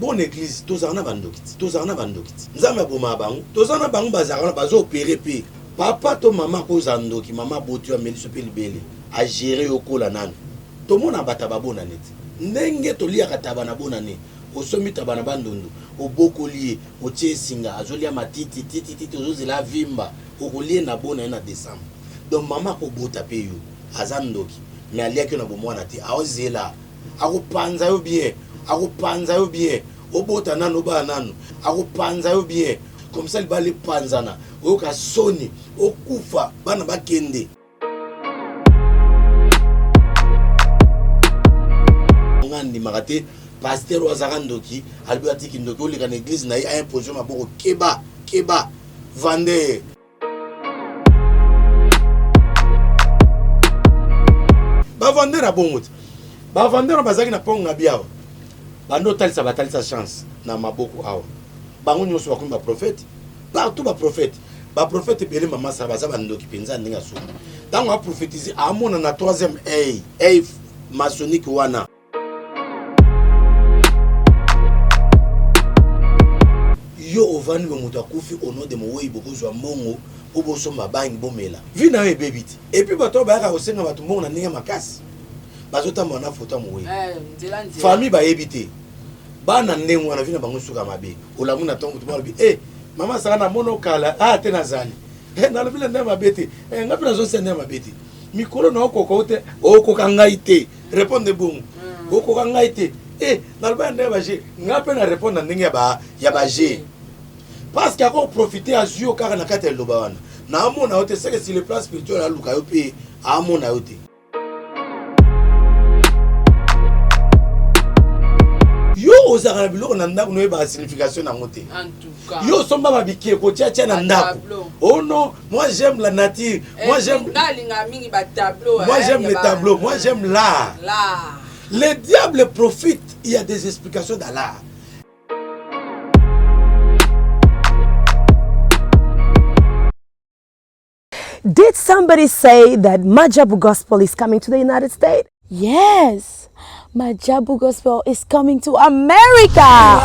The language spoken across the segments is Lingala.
bonne église tozana bandokiti tozana bandokiti nzambe boma bango tozana bango bazarana bazo opérer pe papa to mama ko zandoki mama botu ameliso pe libele a gérer okola nani to mona bata babona neti ndenge to lia kataba na bona ne osomi tabana bandundu obokolié otie singa azolia matiti titi tozozela vimba okolie na bona na décembre donc mama ko bota pe yo azandoki mais aliaki na bomwana te aozela akupanza yo bien obota nano ba nano akupanza yo bien comme ça libali panzana oyoka soni okufa bana bakende ngandi makate pasteur wazakandoki alibati kindoki oleka na église na a imposition maboko keba vande ba vande na bongote ba vande na bazaki na ponga biawa bando talisa chance na maboko awa bango nyonso bakumi ba prophète partout ba prophète belé mama sa baza bandoki penza ndinga so tango a prophétiser amona na 3e œil maçonnique wana yo ovani be mutu akufi au nom de moyi bokozwa mbongo obosomba bangi bomela vi na yo bebiti et puis bato bayaka kosenga bato mbongo na ndenge makasi bazotamba na foto moyi famille bayebite bana ndenge wana vi na bango suka mabe olamu na tongo tumalobi mama sala na mono kala te nazali na lobile ndenge mabete ngapi nazo sende mabete mikolo na okoko te okoka ngai te répondre bon okoka ngai te na lobile ndenge baje ngapi na répondre ndenge ya baje parce qu'il a profité à Zio car na kata loba wana na amona ote c'est que si le plan spirituel a luka yo pe amona ote yo ozara biloko na ndako no ba signification na moté en tout cas yo somba ba bikie ko tia na ndako oh non moi j'aime la nature moi j'aime les tableaux moi j'aime l'art le diable profite il y a des explications dans l'art. Did somebody say that Majabu Gospel is coming to the United States? Yes, Majabu Gospel is coming to America.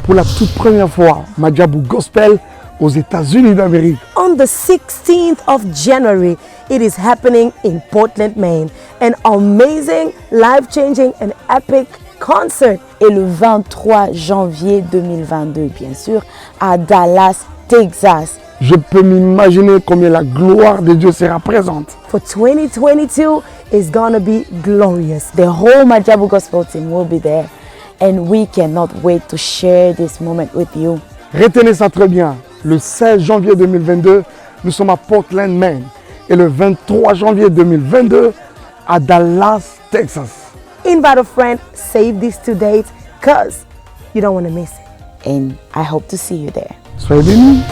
Pour la toute première fois, Majabu Gospel aux États-Unis d'Amérique. On the 16th of January, it is happening in Portland, Maine. An amazing, life-changing and epic concert. Et le 23 janvier 2022, bien sûr, à Dallas, Texas. Je peux m'imaginer combien la gloire de Dieu sera présente. For 2022 is gonna be glorious. The whole Majabu Gospel team will be there. And we cannot wait to share this moment with you. Retenez ça très bien. Le 16 janvier 2022, nous sommes à Portland, Maine. Et le 23 janvier 2022, à Dallas, Texas. Invite a friend, save these 2 dates, because you don't want to miss it. And I hope to see you there. Soyez bénis.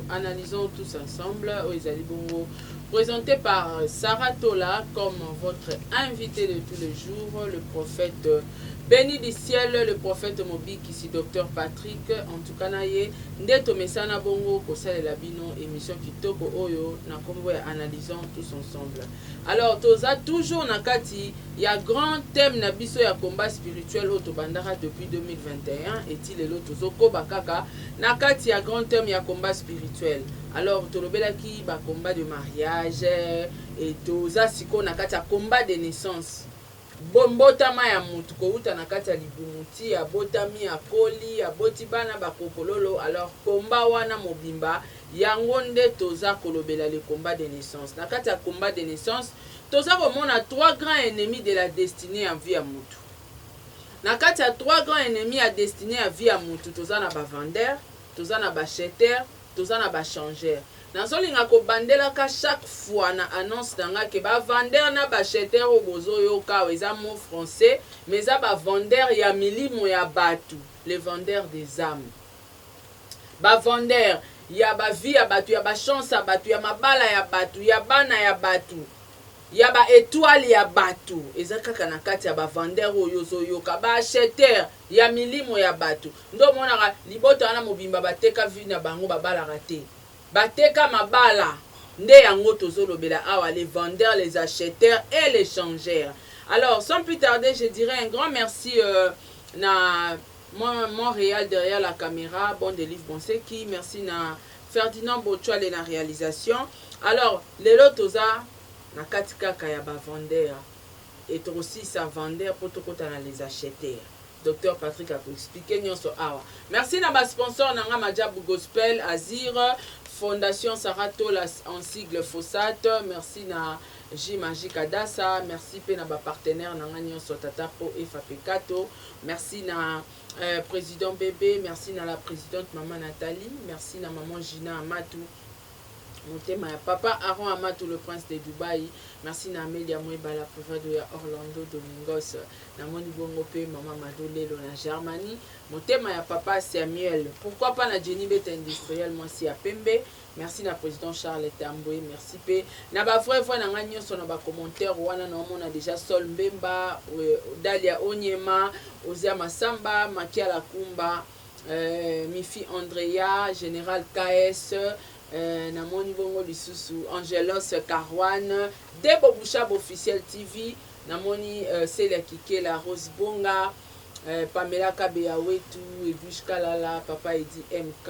Analysons tous ensemble Oizali Bongo, présenté par Sarah Tola comme votre invité de tous les jours, le prophète Béni du ciel, le prophète Mobi Kisi, docteur Patrick, en tout cas, naye, ndeto mesana bongo, kosale la bino, émission kitoko oyo, na kombo ya analysons tous ensemble. Alors, toza toujours nakati, il y a grand thème na biso ya combat spirituel au Tobandara depuis 2021, et il est l'autre zoko bakaka, nakati ya grand thème ya combat spirituel. Alors, tolobela ki ba combat de mariage, et toza siko nakati ya combat de naissance. Bombotama ya mutu kouta na kati ya libumuti ya botami ya koli ya boti bana bakokololo. Alors komba wana mobimba yango nde toza kolobela le combat de naissance. Na kati ya combat de naissance toza komona trois grands ennemis de la destinée en vie ya mutu. Na kati ya trois grands ennemis ya destinée en vie ya mutu toza na ba vendeur, toza na ba acheteur, toza na ba changeur. Nazolinga ko bandela ka chaque fois na annonce nanga ke ba vendeur na ba acheteur o bozo yoka eza mot français mais za ba vendeur ya milimo ya batu, les vendeurs des âmes. Ba vendeur ya ba vie ya batu, ya ba chance ya batu, ya mabala ya batu, ya bana ya batu, ya ba étoile ya batu. Eza kaka na kati ya ba vendeur oyo zo yoka. Ba acheteur ya milimo ya batu ndo monaka liboto wana mobimba bateka vie na bango babala raté. Bateka mabala nde yango tozolobela awa, les vendeurs, les acheteurs et les changeurs. Alors sans plus tarder, je dirais un grand merci na Montréal derrière la caméra, bon délivre bon c'est qui, merci na Ferdinand Bochoual et la réalisation. Alors lelo toza na katika ya ba vendeur et aussi sa vendeur pour tout kota na les acheteurs. Docteur Patrick a expliqué nyonso awa. Merci na ba sponsor nanga Majabu Gospel, Azir, Fondation Saratola en sigle Fossat, merci na J Magic Adassa, merci pe na ba partenaire nanga nyonso Tata Pro et Fapekato, merci na président Bébé, merci na la présidente maman Nathalie, merci na maman Gina Amatou. Motema ya papa Aaron Amatou, le prince de Dubaï. Merci na Amélia Mweba, la préfète de Orlando Domingos. Na moni bongo pe maman Madolelo na Germanie. Motema ya papa Samuel. Pourquoi pas na Jenny Bet industriel moi si à Pembe. Merci na président Charles Tamboué, merci pe na ba frère na nganyo so na ba commentaire wana na mona déjà Sol Mbemba, Dalia Onyema, Ozia Masamba, Makia Lakumba, Mifi Andrea, Général KS, na moni bongo lisusu Angelos Karwan, Debo Bouchab officiel TV, na moni Celia Kikela, Rose Bonga, Pamela Kabea Wetu, Edwish Kalala, Papa Edi MK,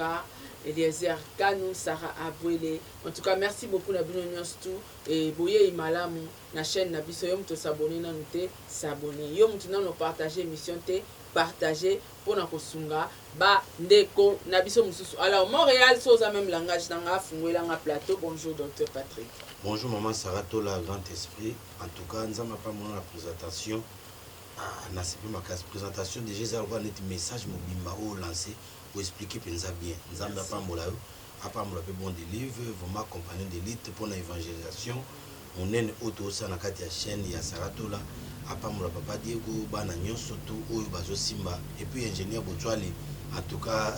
Eliezer Kanou, Sarah Abwele. En tout cas, merci beaucoup na bino nyonso et boye imalamu na chaîne na biso yom to s'abonner na noté s'abonner. Yom tu na no partager émission te partager pour na kosunga ba ndeko na biso mususu. Alors Montréal soza même langage nanga fungwela nga plateau. Bonjour docteur Patrick. Bonjour maman Sarah Tola grand esprit. En tout cas, nous avons pas mon la présentation. Na sepe ma présentation déjà ça va net message mobimba au lancer pour expliquer penza bien. Nous avons pas mola apa mola pe bon délivre, vraiment compagnon d'élite pour l'évangélisation. On est auto ça na kati ya chaîne ya Sarah Tola. Apa mola papa Diego bana nyonso tout oyo bazo simba et puis ingénieur Bochouali. En tout cas,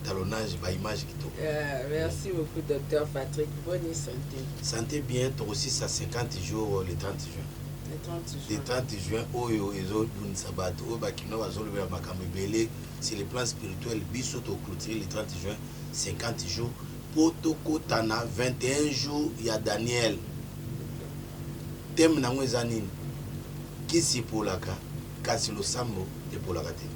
talonnage, bah, image qui tourne. Merci beaucoup, docteur Patrick. Bonne santé. Santé bien, toi aussi, ça 50 jours, le 30 juin. Le 30 juin, c'est le plan spirituel. Bisoto clôturer le 30 juin, 50 jours. Potoko Tana, 21 jours, il y a Daniel. Thème Nangwezanine. Kisi Polaka, Kasilo Sambo et Polakate.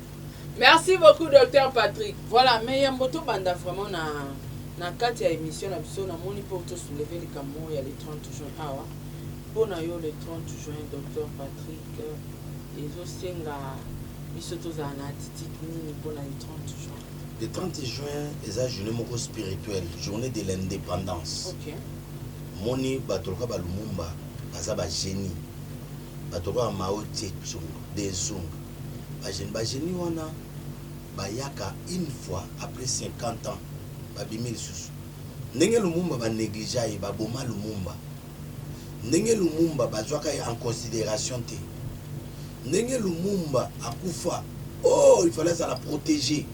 Merci beaucoup, docteur Patrick. Voilà, mais il y a un moto banda vraiment na kati ya émission na biso na moni pour tout soulever les camo il y a le 30 juin awa. Pour na yo le 30 juin, docteur Patrick ezosenga biso to za na attitude nini pour na le 30 juin. Le 30 juin, c'est la journée moko spirituelle, journée de l'indépendance. OK. Moni batoloka balumumba, baza ba génie. Batoloka Mao Tse-tung, Dezong. Ba génie wana bayaka une fois après 50 ans babimi lisusu. Ndenge Lumumba ba négligea ba boma Lumumba. Ndenge Lumumba bazwaka en considération te. Ndenge Lumumba akufa, oh il fallait ça la protéger.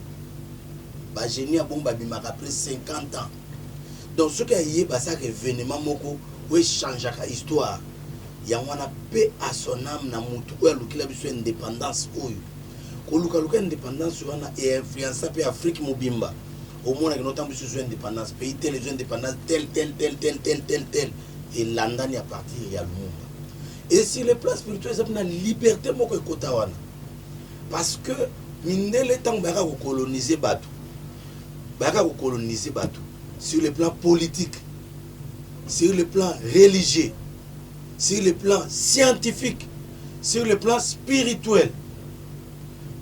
Ba génie a bomba bimaka après 50 ans. Donc ce qui est ça événement moko ou changeaka histoire. Ya wana paix à son âme na mutu ou lukila biso indépendance oyo. koluka indépendance wana et influencer pe Afrique mobimba au moins que notamment sur indépendance pays tel les indépendance tel et landani à partir ya Lumumba et sur les plans spirituels ça na liberté moko ekota wana parce que mindele temps baka ko coloniser bato sur le plan politique, sur le plan religieux, sur le plan scientifique, sur le plan spirituel.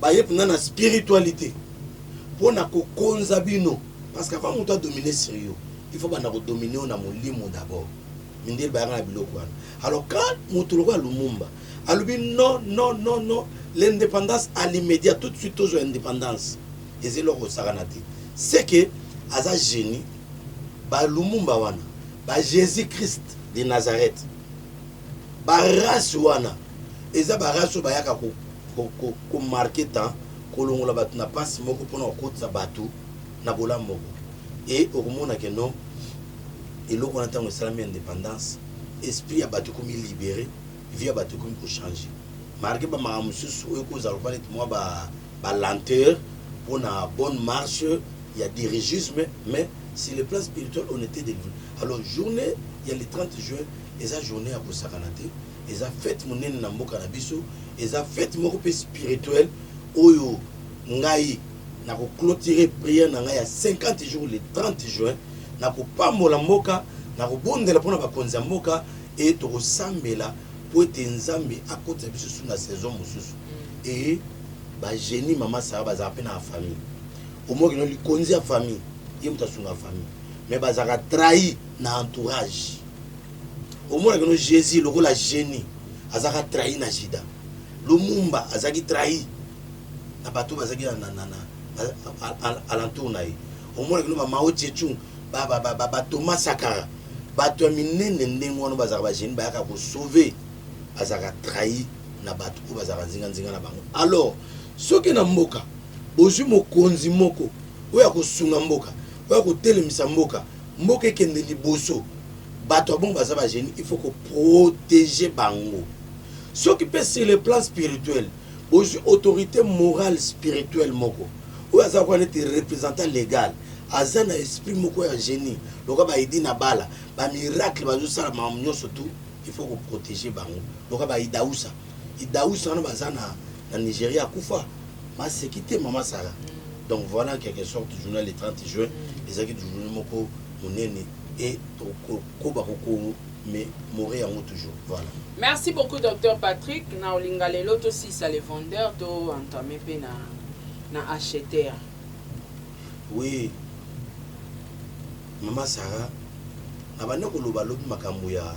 Baye pour la spiritualité. Pour na ko konzabino parce qu'avant on doit dominer sérieux, il faut pas dominer on a molimo d'abord. Mindel ba na biloko wana. Alors quand mutuluko Lumumba, alubi non, l'indépendance à l'immédiat tout de suite aux indépendance. Et c'est leur saranati. C'est que aza génie ba Lumumba wana ba Jésus Christ de Nazareth ba race wana eza ba race ba yaka ko marquer temps ko longola batu na passe moko pona okotsa batu na bola moko et okomona que non et loko na tango salami indépendance esprit ya batu komi libéré vie ya batu komi ko changer marqué ba maramususu oyo ko za lopalet moi ba lenteur pona bonne marche. Il y a des régismes, mais sur le plan spirituel, on était délivré. Alors, journée, il y a le 30 juin, et ça journée à Bosakanate, et ça fête mon nez Nambo Kanabiso, et ça fête mon groupe spirituel, Oyo, Ngaï, n'a pas clôturé prière, n'a pas 50 jours, le 30 juin, n'a pas Molamboka, n'a pas bon de la pona Konzamboka, et tu ressembles là, pour être Nzambi à côté de la saison, et, bah, génie, maman, ça va à peine à la famille. Au moins qu'il connaît la famille, il y a une famille. Mais il a trahi dans l'entourage. Au moins que Jésus, le rôle de génie, il a trahi dans Jida. Lumumba, il a trahi dans bateau à l'entour. Au moins que Mao Tse-tung, Thomas Sankara, bateau minene ndengwana bazaka génie, ba ka sauver, il a trahi dans bateau bazaka zinga na bango. Alors, ce qui na mboka bozu mokonzi moko oya ko sunga mboka oya ko telemisa mboka mboka ekende liboso bato bon baza ba génie il faut ko protéger bango ce qui peut sur le plan spirituel bozu autorité morale spirituelle moko oya za ko être représentant légal azana esprit moko ya génie loka ba idi na bala ba miracle bazo sala ma nyonso tout il faut ko protéger bango loka ba idausa na bazana na Nigeria kufa. C'est quitté Maman Sarah. Donc voilà en quelque sorte le journal le 30 juin, les acquis du journal Moko, mon aîné et Kobaroko, mais mourir en haut toujours. Voilà. Merci beaucoup, Dr Patrick. Na olingale l'autre aussi, ça les vendeurs, to entamé na acheter. Oui. Maman Sarah, na bana ko loba lobi makambo ya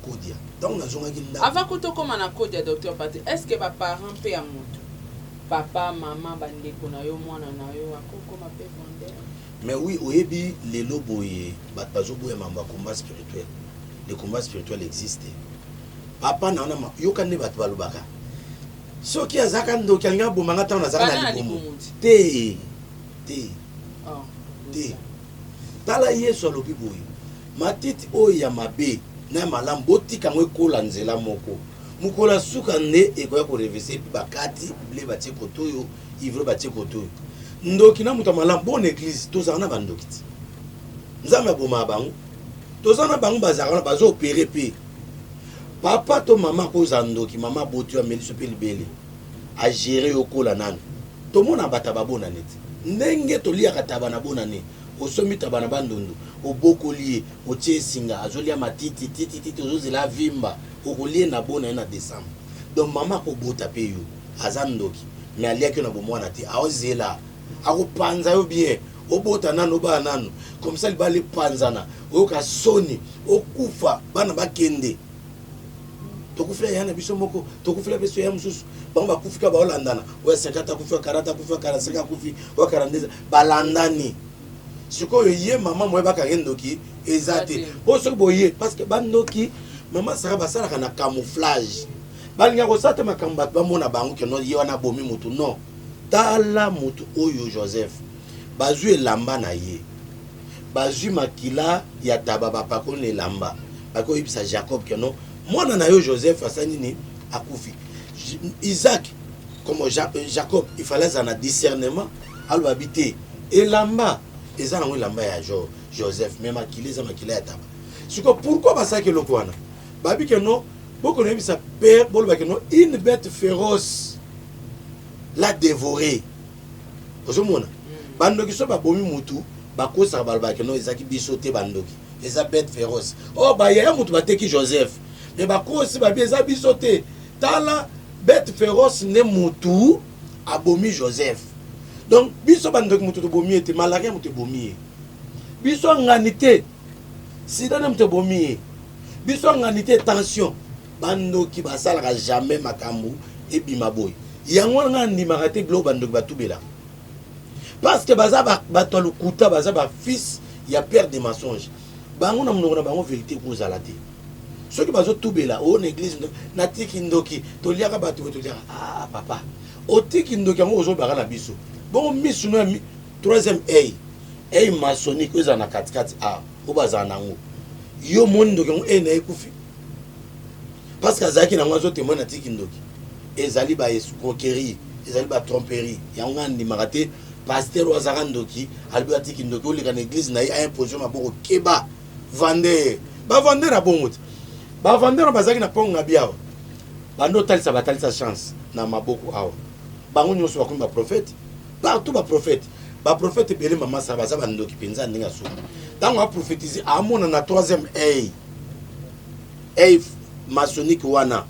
Kodia. Donc na zonga ginda. Avant que tu commences à Kodia, Dr Patrick, est-ce que les parents paient à moto? Papa, maman, bandeko na yo mwana na yo akoko mape vendeur. Mais oui, oyebi les loboye bazo boye mamba combat spirituel. Le combat spirituel existe. Papa na ona yo kanne bat balubaka. Soki azaka ndo kyanga bomanga ta na zaka na libomo. Te. Oh. Te. Tala yeso lobi boye. Matiti oyo ya mabe na malam botika ngwe kola nzela moko. Mukola suka nde ekoya ko reverser bakati ble batie kotoyo ivre batie kotoyo ndoki na muta malam bonne église tozana bandoki nzambe boma bango tozana bango bazaka bazo opérer pe papa to mama ko zandoki mama botu ya meliso pe libele a gérer okola nana to mona bata babona neti ndenge to lia kataba na bonane osomi tabana bandondo obokolié otie singa azolia matiti titi ozozela vimba okolie na bona na décembre donc maman ko bota pe yo azandoki mais alia ki na bomwana te aozela akopanza yo bien obota nano ba nano comme ça libali panzana oyoka soni okufa bana bakende tokufila yana biso moko tokufila biso ya mususu bango bakufika baolandana oya 50 kufi 40 kufi 45 kufi oya 42 balandani sikoyo ye mama moye bakangendoki ezate po soki boye parce que bandoki maman Sarah basalaka na camouflage balinga kosata makambo bato bamona bango ke no ye wana bomi mutu non tala mutu oyo Joseph bazwi elamba na ye bazwi makila ya taba bapakoli elamba bakoyebisa Jacob ke no mwana na yo Joseph asani ni akufi Isaac comme Jacob, il fallait un discernement, alors habiter. Et là-bas, ils ont là-bas à Joseph, même à qui les a maquillés à table. Pourquoi ça que le point? Babi que non, beaucoup de sa père, une bête féroce l'a dévoré. Vous voyez, bando qui sont pas bomi mutu, bako sa balba que non, ils a qui bisoté bandoki, ils a bête féroce. Oh bah il y a mutu bateki Joseph, mais bako aussi babi ils a bisoté. Tala bête féroce ne mutu a bomi Joseph. Donc biso bandoki mutu bomi était malaria mutu bomi. Biso nganité, si donne mutu bomi. Biso nganité tension, bandoki basala jamais makambu et bimaboy. Yango ngandi marate glo bandoki batubela. Parce que baza bato le kuta baza ba fils il y a père des mensonges. Bango na mnona bango vérité ko zalate. Ceux qui bazo tubela o na église na tiki ndoki to liaka bato to liaka ah papa. O tiki ndoki yango ozo baka na biso. Bon misu no mi troisième ey maçonnique oza na katikati ah o baza nango. Yo mon ndoki yango na ekufi. Parce que azaki na ngazo témoin na tiki ndoki. Ezali ba escroquerie, ezali ba tromperie. Yango ngandi marate pasteur Wazarandoki, Albert Kindoki, ou l'église n'a pas imposé ma bourre keba, vender, ba vender la bonne route. Ba vender na bazaki na pong na biao. Bando tal sa chance na maboko awa. Bango nyoso ba kumba prophète, partout ba prophète. Ba prophète belé mama sa baza bandoki penza ndinga so. Tango a prophétiser amona na troisième maçonnique wana.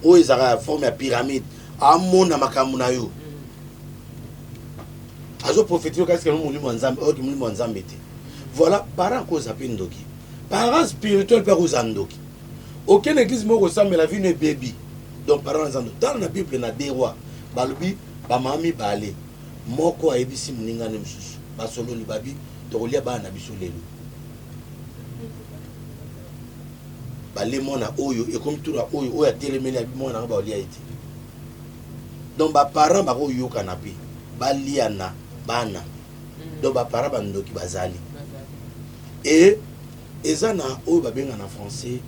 O ezara forme ya pyramide. Amona makamuna yo. Azo prophétiser qu'est-ce que nous moulins ensemble, oh moulins ensemble était. Voilà, parents cause appelle ndoki. Parents spirituels père aux andoki. Aucune église mo ressemble la vie ne baby. Donc parents ensemble. Dans la Bible na des rois, balubi, ba mami balé. Moko a ebisi mninga ne msusu. Ba solo li babi, to lia ba na biso lelo. Balé mona oyo et comme tout la oyo oya télémeni abi mona ba lia été. Donc ba parents ba oyo kanapi. Baliana bana donc ba para bandoki bazali et ezana oyo babenga na français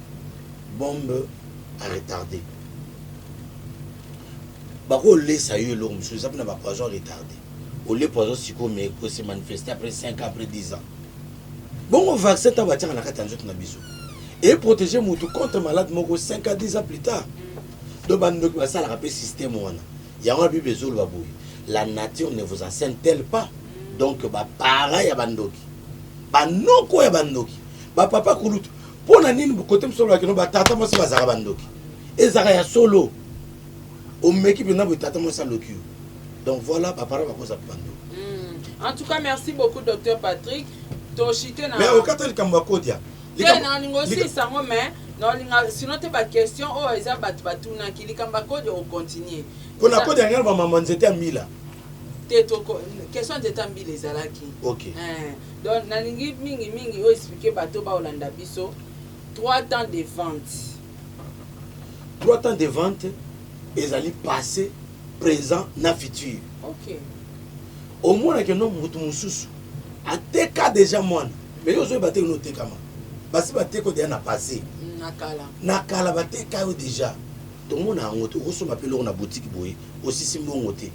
bombe à retarder bako lesa yo lo monsieur ça na ba poison retardé au le poison siko mais ko se manifester après 5 après 10 ans bon on vaccin ta batia na kata nzoto na biso et protéger mutu contre malade moko 5 à 10 ans plus tard donc bandoki basala rappeler système wana yango bi bezolo baboy. La nature ne vous enseigne-t-elle pas? Donc, pareil à bandoki. Noko ya bandoki. Papa kulutu. Pour na nini côté msolo akino tata mo se bazara bandoki. Ezara ya solo. O meki bina bo tata mo sa loku. Donc voilà papa ba koza bandoki. En tout cas, merci beaucoup docteur Patrick. Toshite na. Mais au catholique kamba kodia. Non, ningo si sango mais non linga sinon te ba question o eza batu na kilikamba kodia o continuer. Pour la kodia ngala ba maman zete amila. Question de tambi les alaki. Ok. Donc, nalingi mingi o expliquer bato ba Olanda biso 3 temps de vente. 3 temps de vente, ils allaient passé, présent, na futur. Ok. Au moins que non mutu mususu. A teka déjà moi. Mais yo zo baté no teka ma. Basi baté ko déjà na passé. Nakala baté ka yo déjà. Donc on a ngoto ko so m'appelle na boutique boy, aussi simbongo te.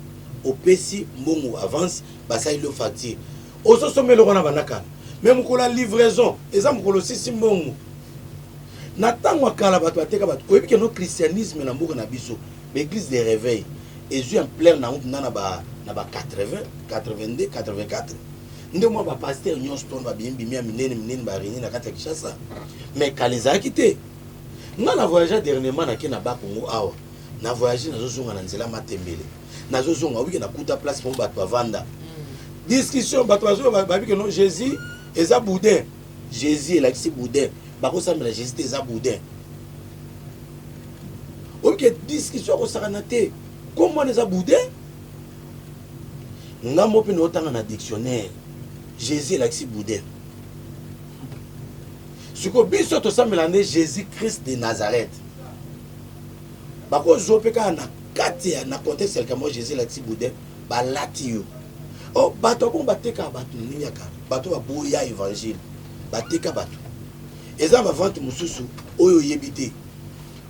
Au PC mbongo avance basa ilo facture oso somelo kona banaka même ko la livraison ezam ko lo sisi mbongo na tango kala bato bateka bato ko ebike no christianisme na mboka na biso l'église des réveils ezu en plein na ba 80 82 84 nde mo ba pasteur nyonso ton ba bimbi minene ba réunir na kata Kinshasa mais kaleza kité ngana voyager dernièrement na kina ba Congo awa na voyager na zozonga na nzela matembele na zozonga wiki na kuta place pour bato bavanda discussion bato bazo babi que non Jésus eza boudin Jésus est là boudin bako sambela Jésus eza boudin OK discussion ko sakanate comment eza boudin ngambo pe no tanga na dictionnaire Jésus est là boudin ce que biso to sambela ne Jésus Christ de Nazareth bako zopeka na katia na contexte quelqu'un moi Jésus la boudin balati yo oh bato bon bateka bato niaka bato ba boya évangile bateka bato eza ba vente mususu oyo yebité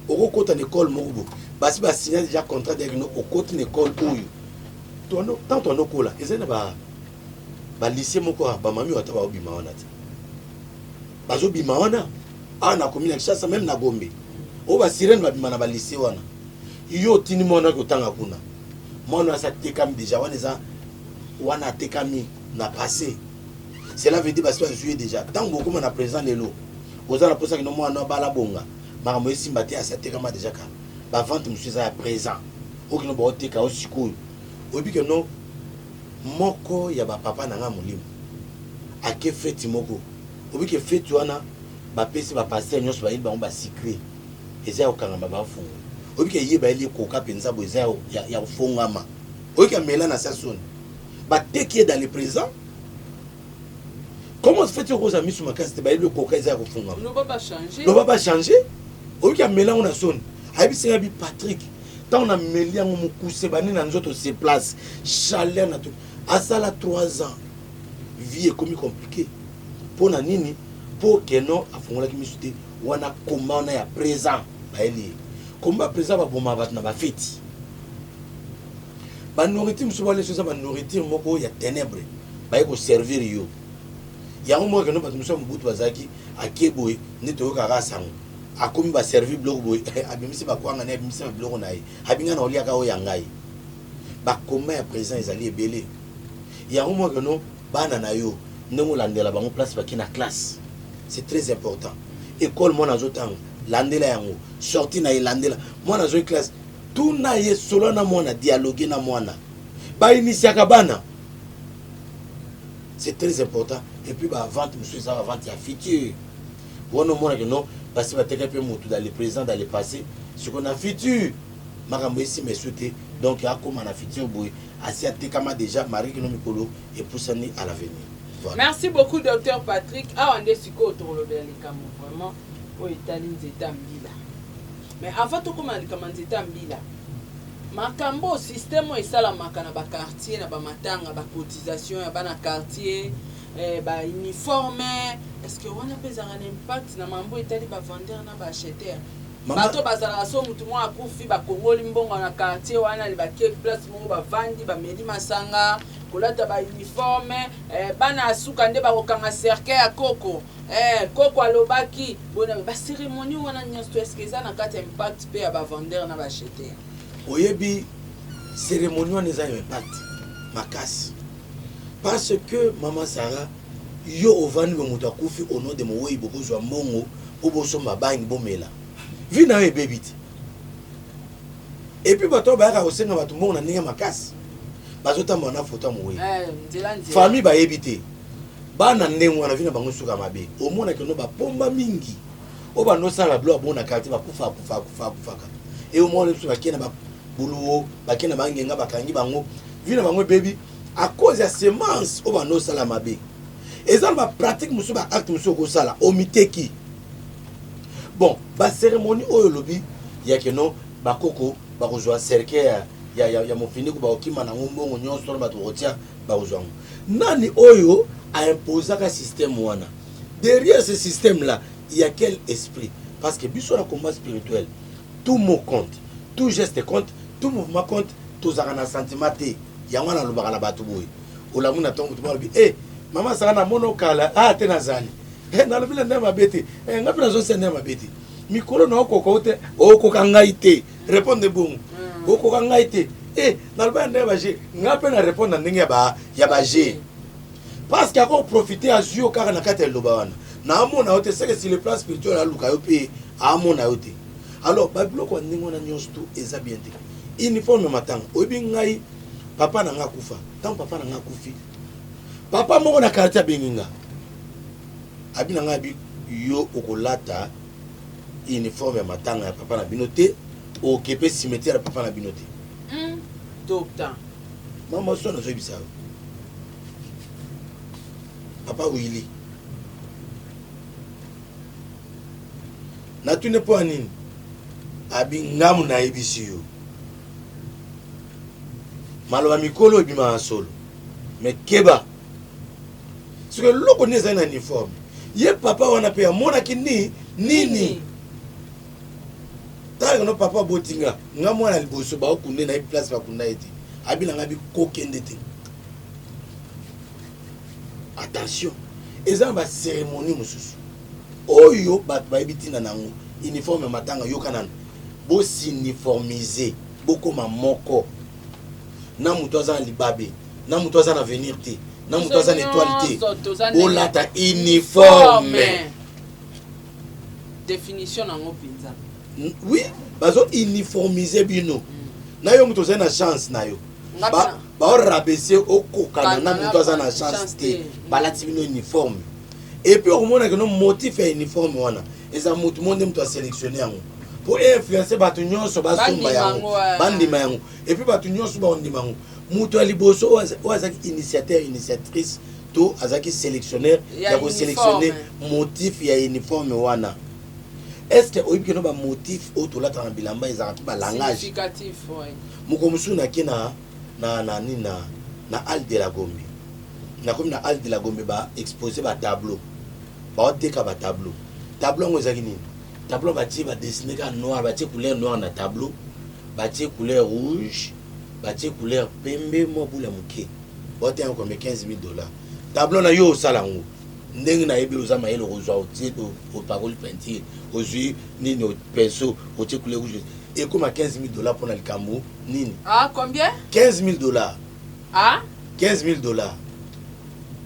oko kota na école moko basi signé déjà contrat avec nous au côté école oyo tono tant tono kola ezena ba lycée moko ba mami wata ba obima wana ti bazo bima wana ana komina kishasa même na Gombe o ba sirène ba bima na ba lycée wana yo tini mona ko tanga kuna mona sa tekam déjà wana tekami na passé cela veut dire parce que jouer déjà tant beaucoup na présent lelo ozala posa kino mwana bala bonga makambo esimba te asa tekama déjà ka ba vente monsieur à présent okino ba oteka osikoyo obi que non moko ya ba papa na nga molimo ake feti moko obi que feti wana ba pesi ba passer nyos ba ilba on ba secret eza okanga ba fungo obi que yeba ili koka penza bo eza ya fongama obi que mela na sasoni ba teki dans le présent. Comment se fait-il aux amis sur ma case de le coca eza ko fongama ne va pas changer. Ne va pas changer. Obi que mela on a son habi singa bi Patrick tant on a mêlé en mukuse bani na nzoto se place chaleur na tout à ça là 3 ans vie est comme compliqué pour na nini pour que non afongola ki misute wana komba na ya présent ba eli komba présent ba boma ba na ba feti ba nourriture muso ba les choses ba nourriture moko ya ténèbres ba ko servir yo ya mo que non ba muso mbutu bazaki akeboy neto ka rasango akomi ba servir bloc boy abimisi ba kwanga na abimisi ba bloc na ye abinga na olia ka o yangai ba komba ya présent ezali ebele ya mo que non bana na yo ndemo landela bango place baki na classe c'est très important école mon azotango landela yango sorti na landela mon azo classe tout na ye solo na mona dialoguer na mona ba initiaka bana c'est très important et puis ba vente monsieur ça vente ya futur wono mona que non parce que ba teke pe mutu dans le présent dans le passé ce qu'on a futur makambo ici mais souhaité donc a comme na futur boy asi atekama déjà Marie que non mikolo et poussani à l'avenir. Voilà. Merci beaucoup docteur Patrick. Ah on est siko tolobela likambo vraiment o itali nzeta mbila. Mais avant tout comment likambo nzeta mbila. Makambo système esala makana ba quartier na ba matanga ba cotisation ya bana quartier ba uniforme est-ce que on a pesa un impact na mambo itali ba vendeur na ba acheteur. Bato bazala so mutu mwa akufi ba kongoli mbongo na quartier wana li ba cake place mo ba vandi ba meli masanga kolata ba uniforme bana asuka nde ba kokanga cercueil ya koko koko alobaki bona ba cérémonie wana nyosto est-ce que ça na kati impact pe ya ba vendeur na ba acheteur oyebi cérémonie wana eza impact makasi parce que maman Sarah yo ovani be mutu akufi au nom de moweyi bokozwa mbongo obosomba bangi bomela vi na yo ebebi te et puis bato bayaka kosenga bato mbongo na ndenge makasi bazotambola na foto ya moweyi famille bayebi te bana ndenge wana vi na bango suka mabe omonaki no bapomba mingi oyo banosala bilo abongo na quartier bakufaka e omona biso bakei na babuluo bakei na bangenga bakangi bango vi na bango ebebi à cause ya semence oyo banosala mabe eza na bapratique mosusu baacte mosusu okosala omiteki bon bacérémonie oyo lobi yake no bakoko bakozwa cercueil ya mofiniko bakokima nango mbongo nyonso tona bato bakotia bakozwa yango nani oyo aimposaka système wana derrière ce système là il y a quel esprit parce que biso na combat spirituel tout mot compte tout geste compte tout mouvement compte tozaka na sentiment te yango nalobaka na bato boye olamu na ntongo tobalobi mama saka na mona okala te nazali nalobi na nde mabe te ngapi nazosia nde mabe te mikolo na okoka te okoka ngai te répondre bongo okoka ngai te nalobi na nde baje nga mpe na répondre na ndenge ya baje parce que ako profiter azwi yo kaka na kati ya liloba wana naamona yo te seke si le plan spirituel aluka yo mpe aamona yo te alors babiloko ya ndenge wana nyonso to eza bien te uniforme matanga oyebi ngai papa na nga akufa ntango papa na nga akufi papa moko na quartier abengi nga abi na nga abi yo okolata uniforme ya matanga ya papa na bino te okepe cimetière ya papa na bino te docteur mama so nazoyebisa yo papa wili natune mpo ya nini abi ngamu nayebisi yo maloba mikolo ebima na solo me keba soki eloko nini ezali na uniforme ye papa wana mpe amonaki nini tala no papa botinga nga mwana liboso ba okunde na place ba kunda ete abi na ngabi kokende te. Attention, eza ba cérémonie mususu oyo bat ba ebitina nango uniforme matanga yo kanana bo s'uniformiser bokoma moko na muto aza libabe na muto aza na avenir te na muto aza na étoile te bolata uniforme. Définition nango pinza. Oui, bazo uniformiser bino. Na yo muto aza na chance na yo. Ba rabaisser au kokana na muto aza na chance te balati bino uniforme. Et puis au moment que nos motifs est uniforme wana eza muto monde muto a sélectionner yango pour influencer batu nyonso basumba yango bandima yango et puis batu nyonso ba ondima yango muto ali boso o azaki initiateur initiatrice to azaki sélectionneur ya ko sélectionner motif ya uniforme wana. Est-ce que oyibi que no ba motif o to lata na bilamba ezaka ba langage significatif ouais mukomusu na kina na Hall de la Gombe na comme na Hall de la Gombe ba exposer ba tableau ba oteka ba tableau ngo ezaki nini tableau ba ti ba dessiner ka noir ba ti couleur noire na tableau ba ti couleur rouge ba ti couleur pembe mo bula muke ba oteka comme $15,000 tableau na yo sala ngo ndenge na yebi ozama yelo kozwa otieto au parole peinture ozui nini au pinceau au ti couleur rouge et comme $15,000 pour na likambo nini. Ah combien? $15,000. Ah $15,000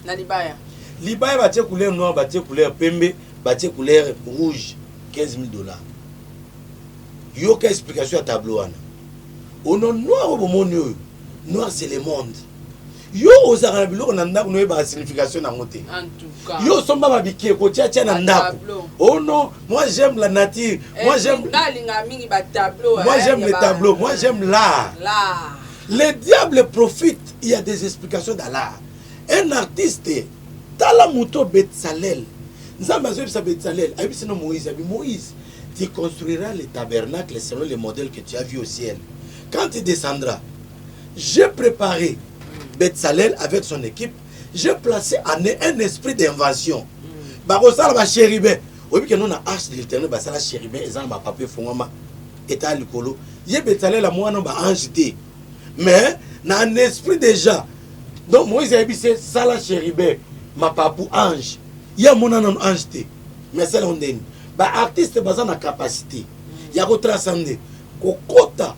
na libaya. Libaya batie couleur noire, batie couleur pembe, batie couleur rouge. $15,000. Yo ka explication à tableau wana. Ono noir au monde noir c'est le monde. Yo ozara biloko na ndako no ba signification na ngote. En tout cas. Yo somba ba bikie ko tia na ndako. Oh non, moi j'aime la nature. Moi j'aime Moi j'aime les tableaux, moi j'aime l'art. L'art. Les diables profitent, il y a des explications dans l'art. Un artiste, Tala Mouto Betsalel, Moïse, tu construiras le tabernacle selon les modèles que tu as vus au ciel. Quand tu descendras, j'ai préparé Betsalel avec son équipe, j'ai placé un esprit d'invention. Barosala ba chérubin, oui que nous na arche de l'Éternel ba sala chérubin et ma papier fongama état likolo. Ye Betsalel la moi non ba ange té. Mais na un esprit déjà. Donc Moïse a dit c'est ça la chérubin, ma papou ange. Ya mon ange té. Mais c'est on dit. Ba artiste baza na capacité. Ya ko transcender. Kokota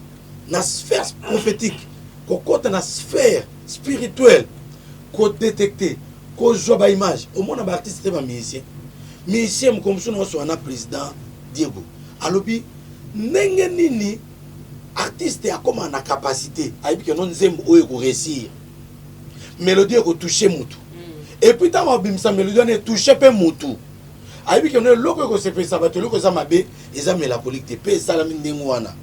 na sphère prophétique. Kokota na sphère spirituelle. Ko détecter, ko joa ba image. Au moins ba artiste ba musicien. Musicien comme son na président Diego. Alobi ndenge nini artiste a comme na capacité aibi que non nzembo oyo ko réussir mélodie ko toucher mutu et puis tant bimisa mélodie ne toucher pe mutu aibi que non loko ko se pesa bato loko za mabe eza mélancolique te pe sala ndenge wana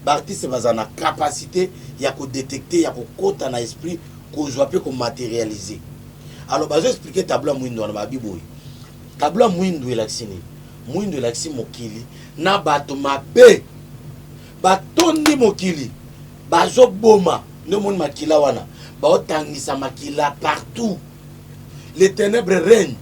ba artiste baza na capacité ya ko détecter ya ko kota na esprit ko joa pe ko matérialiser. Alors bazo expliquer tableau mwindo wana ba biboy tableau mwindo elaksini mwindo elaksi mokili na bato mabe batondi mokili bazo boma ne mon makila wana ba otangisa makila partout. Les ténèbres règnent.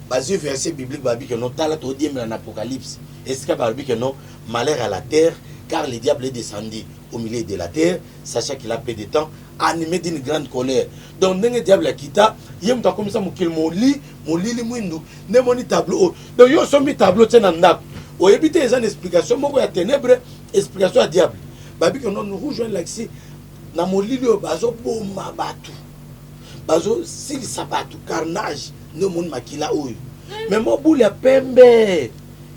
Basé verset biblique babi que non tala to di dans l'Apocalypse. Est-ce que babi que non malheur à la terre car le diable est descendu au milieu de la terre sachant qu'il a peu de temps animé d'une grande colère. Donc ndenge diable a kita yem ta comme ça mokili moli mwindu ne moni tableau. Donc yo sombi tableau tena ndako. O ebite eza une explication moko ya ténèbres explication à diable. Babi que non nous rejoindre l'accès na molili o bazo bomba batu. Bazo sil sabatu carnage ne mon makila oyo. Mais mo boule ya pembe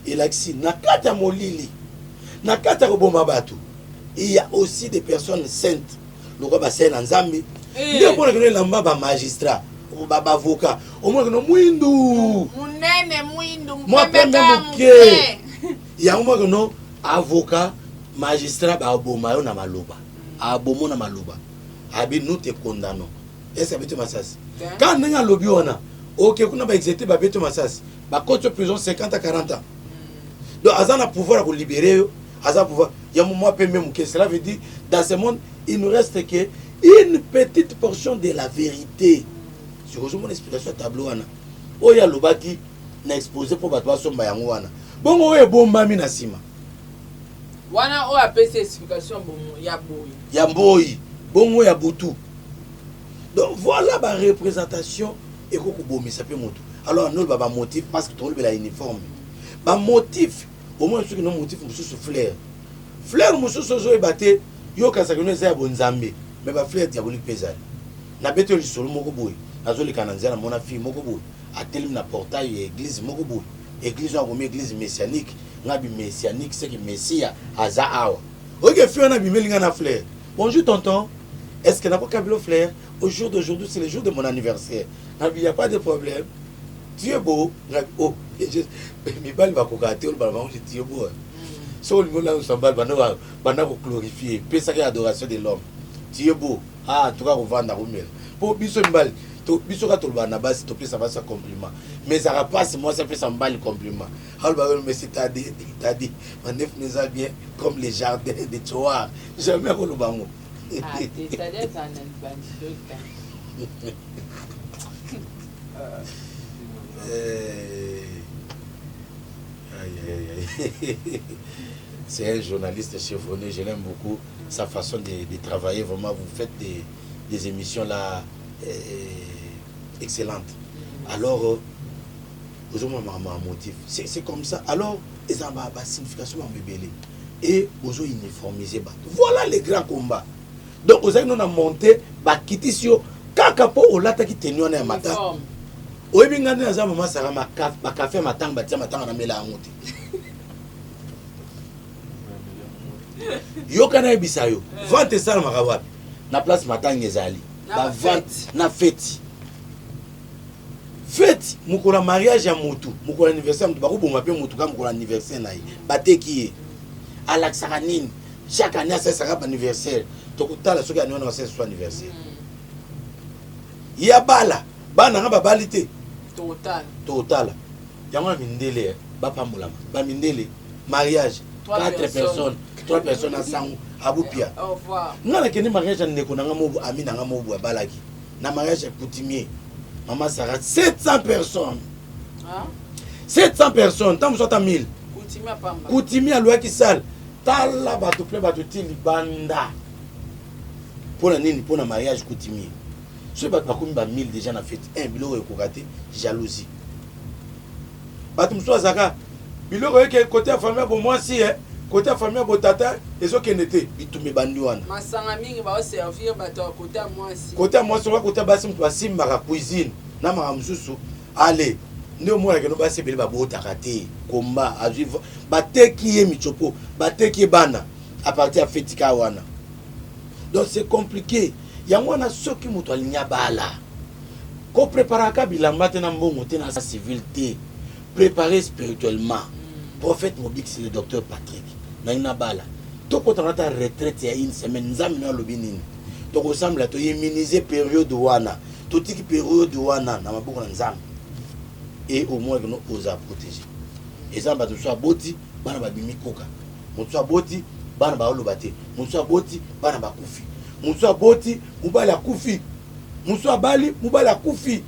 elaxi na kata molili. Na kata ko bomba batu. Il y a aussi des personnes saintes. Le roi Bassel en Zambie. Il y a beaucoup de lamba ba magistrat, ou ba avocat. Au moins que no mwindu. Munene mwindu. Moi pembe muke. Il y a au moins que no avocat, magistrat ba bomba yo na maloba. Abomo na maloba. Abi nous te condamnons. Est-ce que beto masasi? Quand n'enga lobi wana, OK kuna ba exécuter ba beto masasi. Ba cote prison 50 à 40 ans. Donc azana pouvoir pour libérer yo. Azana pouvoir. Il y a un moment peu même que cela veut dire dans ce monde il ne reste que une petite portion de la vérité. Sur mon explication tableau wana. Oya lobaki na exposé pour batwa somba yango wana. Bongo oye bomba mina sima. wana o apesi explication bomo ya boy ya mboyi bongo ya butu. Donc voilà ma représentation et ko bomisa pe moto. Alors nous ba motif parce que tout le monde uniforme. Ba motif au moins ceux qui non motif mususu flair. Flair mususu zo ebate yo kasa kino za bonzambe mais ba flair diabolique pesal. Na beto li solo moko boy. Azoli kananzia na mona fille moko boy. Atelim na portail église moko boy. Église en église messianique, ngabi messianique c'est que messia aza awa. OK fille na bimelinga na flair. Bonjour tonton. Est-ce que n'a pas Kabilo Flair? Au jour d'aujourd'hui, c'est le jour de mon anniversaire. Il n'y a pas de problème. Tu es beau. Oh, mes balles vont cocater, tu es beau. Si on a un balle, on va glorifier. Puis ça, c'est l'adoration de l'homme. Tu es beau. Ah, tu vas revendre à Roumel. Pour Bissou Mbal, Bissou Katolba, Nabas, tu peux savoir ça compliment. Mais ça va pas, moi, ça fait ça balle compliment. Alors, mais c'est t'as dit, ma neuf nous a bien comme les jardins de Tchoar. Jamais on le bango. Ah, t'es allé dans un C'est un journaliste chevronné, je l'aime beaucoup. Sa façon de travailler, vraiment, vous faites des émissions là excellentes. Alors, aujourd'hui, mon motif, c'est comme ça. Alors, ils ont une signification et ils ont uniformisé. Voilà les grands combats. Donc, vous avez monté, quitter sur Kakapo, au lata qui tenait en matin. Oui, bien, on a maman Sarah, ma café, ma tang, batia, ma tang, on a mis la honte. Yo kana ebisa yo. Vente ça ma rawapi. Na place matin ezali. Ba vente na fête. Fête, mukola mariage ya mutu, mukola anniversaire mutu, bako bomba pe mutu ka mukola anniversaire na ye. Bateki alaksaka nini? Chaque année ça sera anniversaire. Tokutala soki année on va faire son anniversaire. Ya bala, bana nga babalite. Total. Yango mindele ba pambola. Ba mindele mariage 4 personnes. 3 personnes ensemble à Boupia. Au revoir. Nous avons un mariage à Nekonangamobu, Ami Nangamobu à Balaki. Un mariage à Coutimier. Maman Sarah, 700 personnes. Hein? 700 personnes, tant que vous 1000. Coutimier à Pamba. Coutimier à l'ouest qui sale. Tala Batouple Batouti Banda. Pour la nini, pour le mariage Coutimier. Ce n'est pas comme 1000 déjà dans la fête. Un bilot est cocaté, jalousie. Batoumso Azaka, bilot est côté de la famille pour moi aussi. Côté de famille botata ezo kenete bitume bandiwana masanga mingi ba servir bato côté moi aussi côté moi so côté basi mtu asimba ka cuisine na mama mususu allez ndio mwana keno basi bele ba botaka te komba ajiva bateki ye michopo bateki bana à partir ya fetika wana. Donc c'est compliqué ya mwana soki mutu alinya bala ko préparaka bilamba te na mbongo te na civil te préparer spirituellement. Prophète Mobik, c'est le docteur Patrick. Naina bala. Tout quand on a ta retraite il y a une semaine, nous avons l'obinin. Donc ressemble à toi immuniser période wana. Tout qui période wana na maboko na nzambe. Et au moins que nous osa protéger. Et ça ba soit boti bana ba bimi koka. Mo soit boti bana ba olobate. Mo soit boti bana ba kufi. Mo soit boti mubala kufi. Mo soit bali mubala kufi.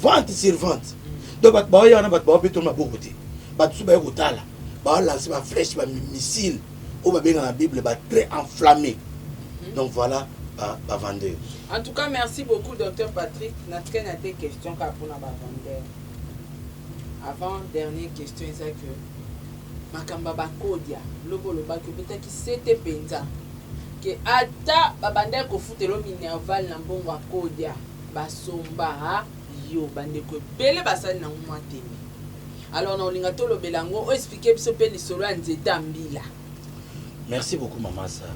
Vente sur vente. Donc ba ya na ba beto maboko te. Batsu ba kotala ba lancer ba flèche ba missile au ba benga la Bible ba très enflammé. Donc voilà ba vendeur. En tout cas, merci beaucoup docteur Patrick. Natken a des questions pour na ba vendeur. Avant dernière question c'est que makamba ba kodia lobo loba que peut-être que c'était penza que ata ba bandeur ko futelo minerval na mbongo kodia ba somba yo bande ko bele basali na mwatemi. Alors, on a tout le belango, on explique ce que les solos en merci beaucoup, maman Sarah.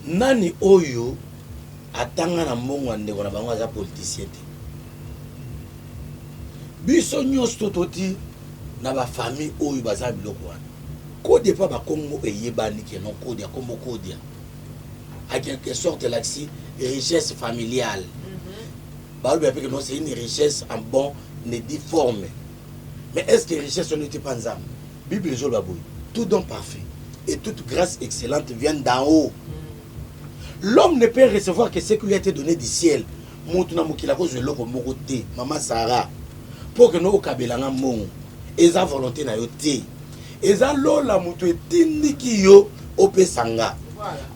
Nani Oyo atanga na mbongo ndeko na bango za politicien te. Biso nyos tototi na ba famille Oyo baza biloko wana. Kode pa ba Congo eyebani ke non kode ya kombo kode ya. À quelque sorte l'axi richesse familiale. Bah que non c'est une richesse en bon ne difforme. Mais est-ce que richesse n'était pas ensemble? Bible Jol Baboui. Tout don parfait et toute grâce excellente vient d'en haut. L'homme ne peut recevoir que ce qui lui a été donné du ciel. Moutuna mukila ko zelo ko mokote Maman Sarah pour que nous kabelanga mon et sa volonté na yote eza lola moto etindiki yo opesanga.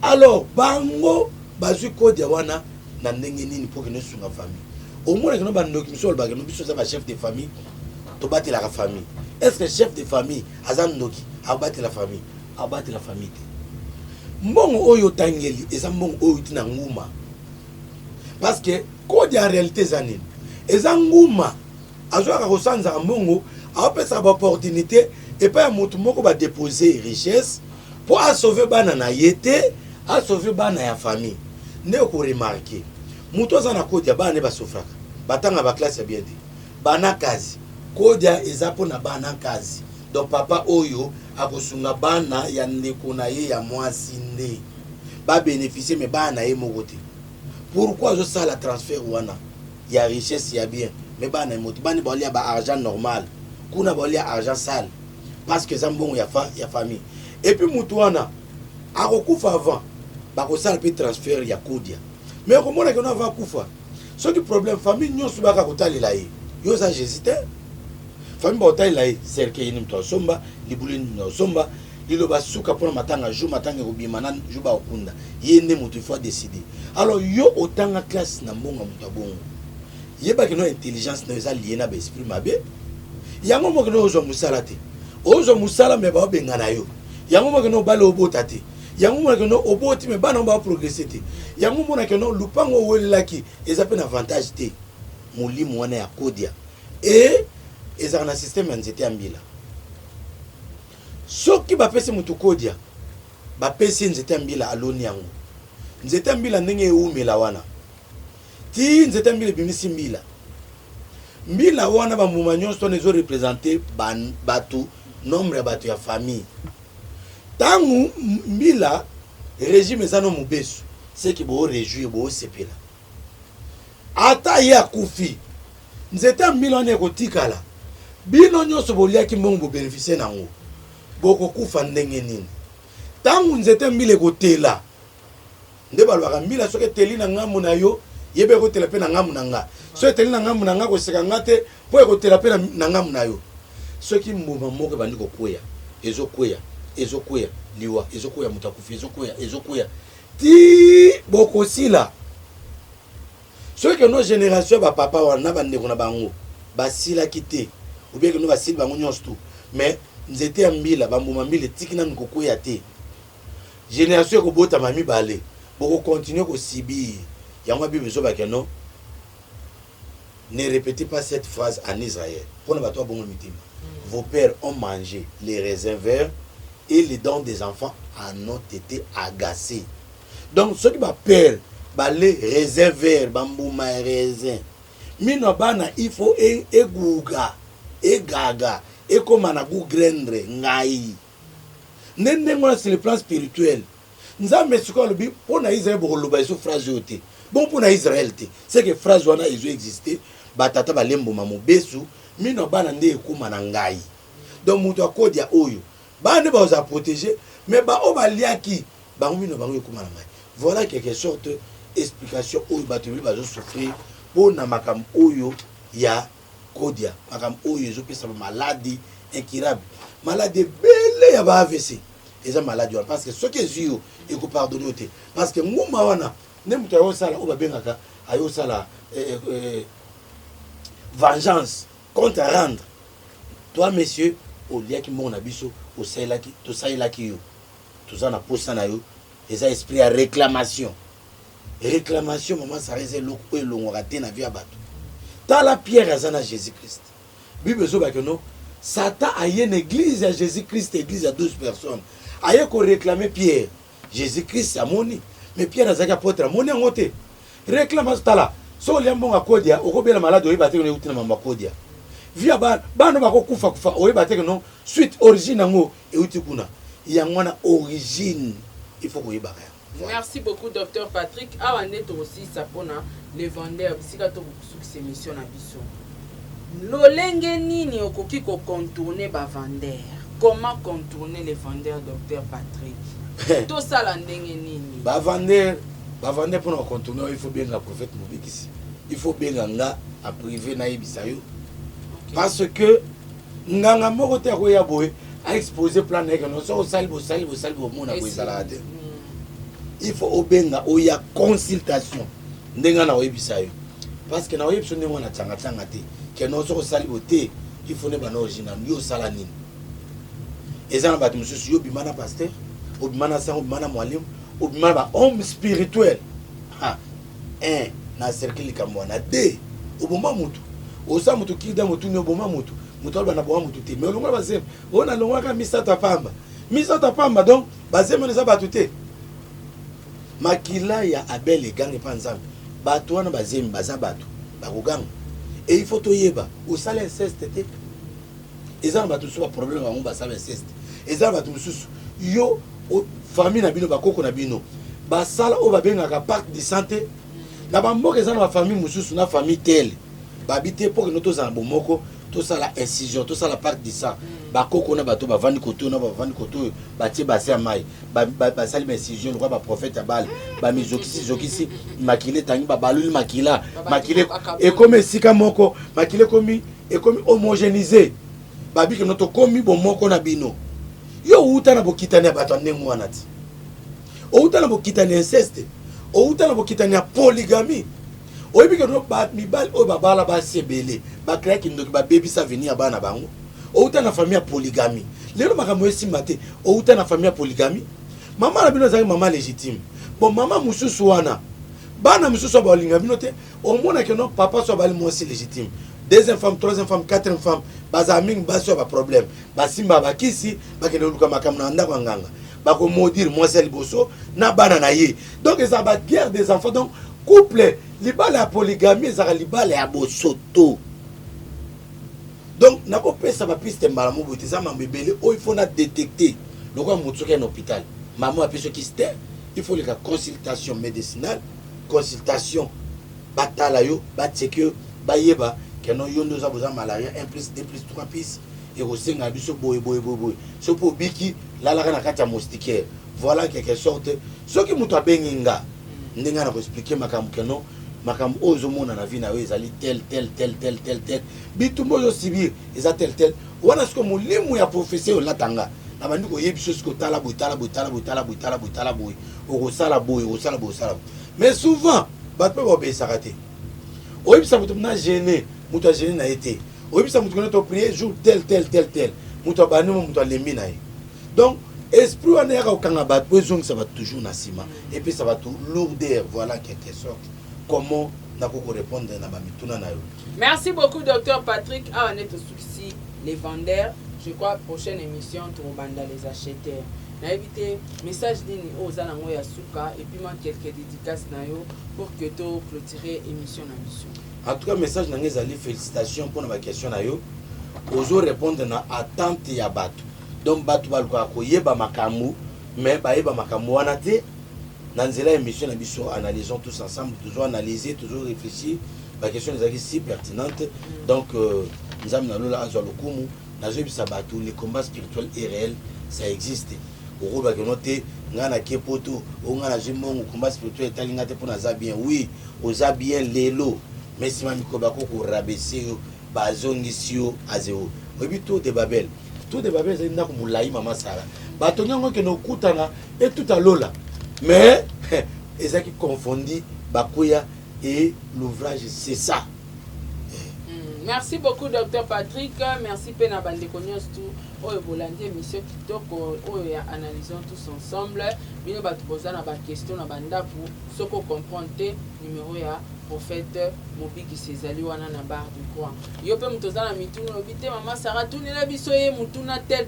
Alors bango bazwi kodia wana na ndenge nini pour que nous sunga famille. Au moins que nous bandoki misol ba que nous biso za chef de famille to battre la famille. Est-ce que chef de famille azandoki a battre la famille? A battre la famille. Mbongo oyo tangeli eza mbongo oyo tina nguma. Parce que kodia en réalité zanine. Eza nguma azwaka kosanza mbongo a pesa ba opportunité et pas mutu moko ba déposer richesse pour sauver bana na yete, a sauver bana ya famille. Ne ko remarquer. Mutu azana kodia bana ba sofraka. Batanga ba classe bien dit. Bana kazi. Kodia ezapo na bana kazi. Donc papa oyo akosunga bana ya ndeko na ye ya mwasi nde. Ba bénéficier mais bana ye mokote. Pourquoi je ça la transfert wana? Ya richesse ya bien. Mais bana moti bani bolia ba argent normal. Kuna bolia argent sale. Parce que zambon ya famille. Et puis mutuana akokufa avant. Ba ko sala pe transfert ya kodia. Mais comment est-ce qu'on va kufa? Ce qui problème famille nyo subaka kotalela ye. Yo ça j'hésitais. Famille botalela ye cercle ni mto somba, libuli no somba, lilo basuka pona matanga jour matanga kobima na juba okunda. Ye ne mutu faut décider. Alors yo otanga classe na mbonga mutu bongo. Yeba que no intelligence na eza lié na ba esprit mabe. Yango mo que no ozo musala te. Ozo musala me ba bengana yo. Yango mo que no balo obota te. Yango mo que no oboti me ba no ba progresser te. Yango mo que no lupango welaki eza pe na avantage te. Molimo wana ya kodia. Et eza na système nzete ambila. Soki ba pese mutu kodia. Ba pese nzete ambila aloni yango. Nzete ambila ndenge eumela wana. Ti nzete mbila bimisi mbila. Mbila wana ba muma nyonso nezo représenter batu nombre ya batu ya famille. Tangu mbila régime zano mubesu, c'est que bo réjouir bo sepela. Ata ya kufi. Nzete mbila wana ekotikala. Bino nyonso bolia ki mbongo bo bénéficier nango. Boko kufa ndenge nini. Tangu nzete mbila ekotela. Nde balwaka mbila soke teli na ngambo na yo. Yebe ko tela pe na ngamu nanga. So eteli na ngamu nanga ko seka ngate po ko tela pe na ngamu na yo. So ki mbuma moko bandi ko kweya. Ezo kweya liwa, ezo kweya mutakufi, ezo kweya. Ti boko sila. So que nos génération ba papa wana bande ko na bango. Ba sila kite. Ou bien que no ba sila bango nyonso tout. Mais nzete mbila ba mbuma mbile tikina ko kweya te. Génération ko bota mami balé. Boko continuer ko sibi. Yangwa Bible zoba keno. Ne répétez pas cette phrase en Israël. Pour ne pas toi bon mitima. Vos pères ont mangé les raisins verts et les dents des enfants en ont été agacés. Donc ceux qui va père, les raisins verts, bambouma raisin. Mino bana il faut egouga, egaga, et comme un agou grendre, ngai. N'endengo sur le plan spirituel. Nous avons mis ce qu'on dit pour na Israël pour le baisser phrase yote. Bon pour na Israël te, c'est que phrase wana ils ont existé. Batata balembo mamu besu, mino bana nde ekuma na ngai. Donc muto akodia oyo. Bana ba oza protéger, mais ba o baliaki, ba mino bango ekuma na ngai. Voilà quelque sorte explication oyo batubi bazo souffrir pour na makam oyo ya kodia. Makam oyo ezo pesa maladie incurable. Maladie belle ya ba AVC. Eza maladie parce que ce que zio et ko pardonner ote parce que nguma wana ne muto yo sala o ba bengaka ayo sala vengeance compte à rendre. Toi monsieur au lieu qui mon abiso au sailaki to sailaki yo to na posa na yo eza esprit à réclamation maman ça reste loko elongo raté na vie abato ta la pierre azana Jésus-Christ Bible zo ba que non Satan a une église à Jésus-Christ église à 12 personnes aye ko réclamer Pierre Jésus-Christ amoni mais Pierre azaka apôtre amoni ngote réclame tala so liambo ngakodia okobela malade oyeba te ko utina mama kodia via bano bakokufa kufa oyeba te non suite origine ngo euti kuna yangwana origine il faut koyeba kaya. Merci beaucoup docteur Patrick awande to aussi sapona le vendeur bisika to cette émission na biso lolenge nini okoki ko contourner ba vendeur. Comment contourner les vendeurs, docteur Patrick? Tout ça, la nini. Ba vendeur pour contourner, il faut bien la prophète Mobikisi. Il faut bien nga à privé na ibisayo. Parce que nganga moko te ko ya boye a exposé plan nek non so sali bo mona ko ezala te il faut obenga oya consultation ndenga na oyebisa yo parce que na oyebisa ndenge na tanga te ke non so sali bo te il faut ne bana original yo sala nini ezana bato mususu yo bimana pasteur obimana sang obimana mwalimu obimana ba homme spirituel un na cercle kamwana deux oboma mutu osa mutu kida mutu ne oboma mutu mutu na boma mutu te mais olongola bazem ona longola ka misata pamba donc bazem ne za batute makila ya Abel egange pa nzambe bato wana bazemi baza bato bakoganga et il faut toyeba osala inceste te ezana bato so ba problème bango basala inceste ezana bato mususu yo famille na bino bakoko na bino basala o babengaka parc de santé na bamboka ezana ba famille mususu na famille telle babite pour que nous tous en bomoko tout ça la incision tout ça la parc de sang bakoko na bato bavandi koto na bavandi koto batie basi amai basali ba incision le roi ba prophète abal ba mizokisi makile tangi ba baluli makile et comme sika moko makile komi et comme homogénéisé babi que notre komi bomoko na bino yo uta na bokitani bato ndengo wanati outa na bokitani inceste outa na bokitani polygamie oyebi ke no ba mibali o babala ba sebele ba créer kindoki ba baby sa venir bana bango outa na famille polygamie lelo makambo esimba te outa na famille polygamie mama na bino zaki mama légitime bon mama mususu wana bana mususu ba linga bino te o mona ke no papa so bali mwasi légitime deuxième femme troisième femme quatrième femme bazaming ba so ba problème ba simba ba kisi ba ke luka makambo na ndako nganga ba ko maudire mwasi liboso na bana na ye donc ça ba guerre des enfants donc couple libala ya polygamie ezaka libala ya bosoto donc nakopesa bapiste mbala mobote eza mambo ebele oyo il faut na détecter lokola motu soki na hôpital mama ape soki ster il faut leka consultation médicinale consultation batala yo batieke yo bayeba keno yo nde oza boza malaria 1 plus 2 plus 3 plus ekosenga biso boye so mpo obiki lalaka na kati ya moustiquaire voilà quelque sorte soki moto abengi nga ndenge na koexplike makambo keno makambo oyo ozomona na vie na yo ezali tel bitumba ozosibir eza tel wana siko molimo ya professeur olatanga na bandi koyebi so siko tala boye okosala boye mais souvent bato mpe baobeyisaka te oyebisa moto mna gene moto agene na ye te oyebisa moto kone to prier jour tel moto abanimo moto alembi na ye donc esprit wana yaka kokanga bato po ezongisa bato toujours na nsima epesa bato lourdeur voilà quelque sorte comment nakoko répondre na bamituna na yo. Merci beaucoup Dr Patrick. Ah, on est au souci les vendeurs. Je crois prochaine émission tu banda les acheteurs. Na éviter message dini aux anango ya suka et puis moi quelques dédicaces na yo pour que tu clôturer émission na mission. En tout cas message na ngezali félicitations pour na question na yo. Ozo répondre na attente ya bato. Donc bato baluka koyeba makambo mais bayeba makambo wana te. Dans la émission, nous analysons tous ensemble, toujours analyser, toujours réfléchir. La question est si pertinente. Donc, nous avons les combats spirituels et réels, ça existe. Au combat spirituel est bien. Oui, on a bien l'élo. Mais si on a rabaissé, bazongisio à zéro. Oui, tout de Babel. Tout de Babel, c'est une moulaï, maman Sarah. Batonyango que nous coutons et tout à l'eau là. Mais, ils ont confondu Bakoya et l'ouvrage, c'est ça. Merci beaucoup, Dr Patrick. Merci, Pena Bandekonios, tout. Oh, Bolandi, émission Kitoko, oh, analysons tous ensemble. Nous allons poser une question à Banda pour ce qu'on comprend. Numéro ya prophète Mobiki Césali wana na barre du coin. Yo pe mutoza na mituna obite mama Sarah tunela biso ye mutuna tel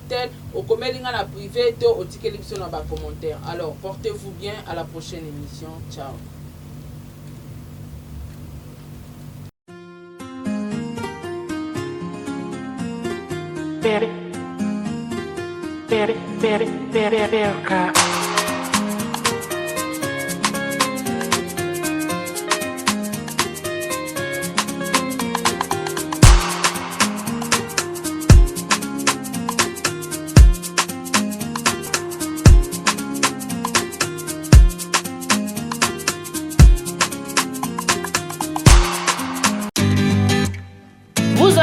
okomelinga na privé to otikeli biso na ba commentaire. Alors portez-vous bien, à la prochaine émission. Ciao.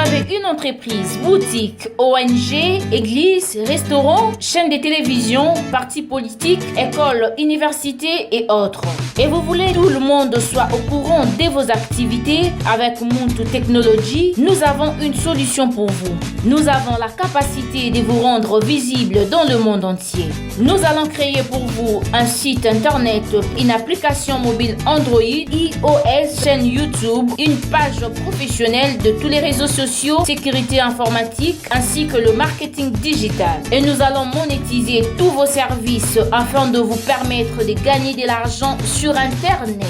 avez une entreprise, boutique, ONG, église, restaurant, chaîne de télévision, parti politique, école, université et autres. Et vous voulez que tout le monde soit au courant de vos activités avec Muntu Technology, nous avons une solution pour vous. Nous avons la capacité de vous rendre visible dans le monde entier. Nous allons créer pour vous un site internet, une application mobile Android, iOS, chaîne YouTube, une page professionnelle de tous les réseaux sociaux, sécurité informatique ainsi que le marketing digital. Et nous allons monétiser tous vos services afin de vous permettre de gagner de l'argent sur Internet.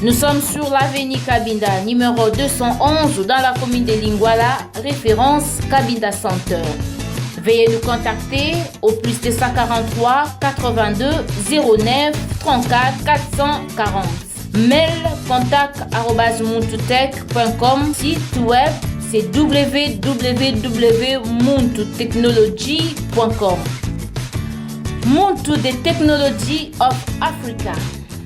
Nous sommes sur l'avenue Cabinda, numéro 211 dans la commune de Lingwala, référence Cabinda Center. Veuillez nous contacter au plus 243 82 09 34 440. Mail contact@muntutech.com. Site web c'est www.muntutechnology.com. Muntu the Technology of Africa.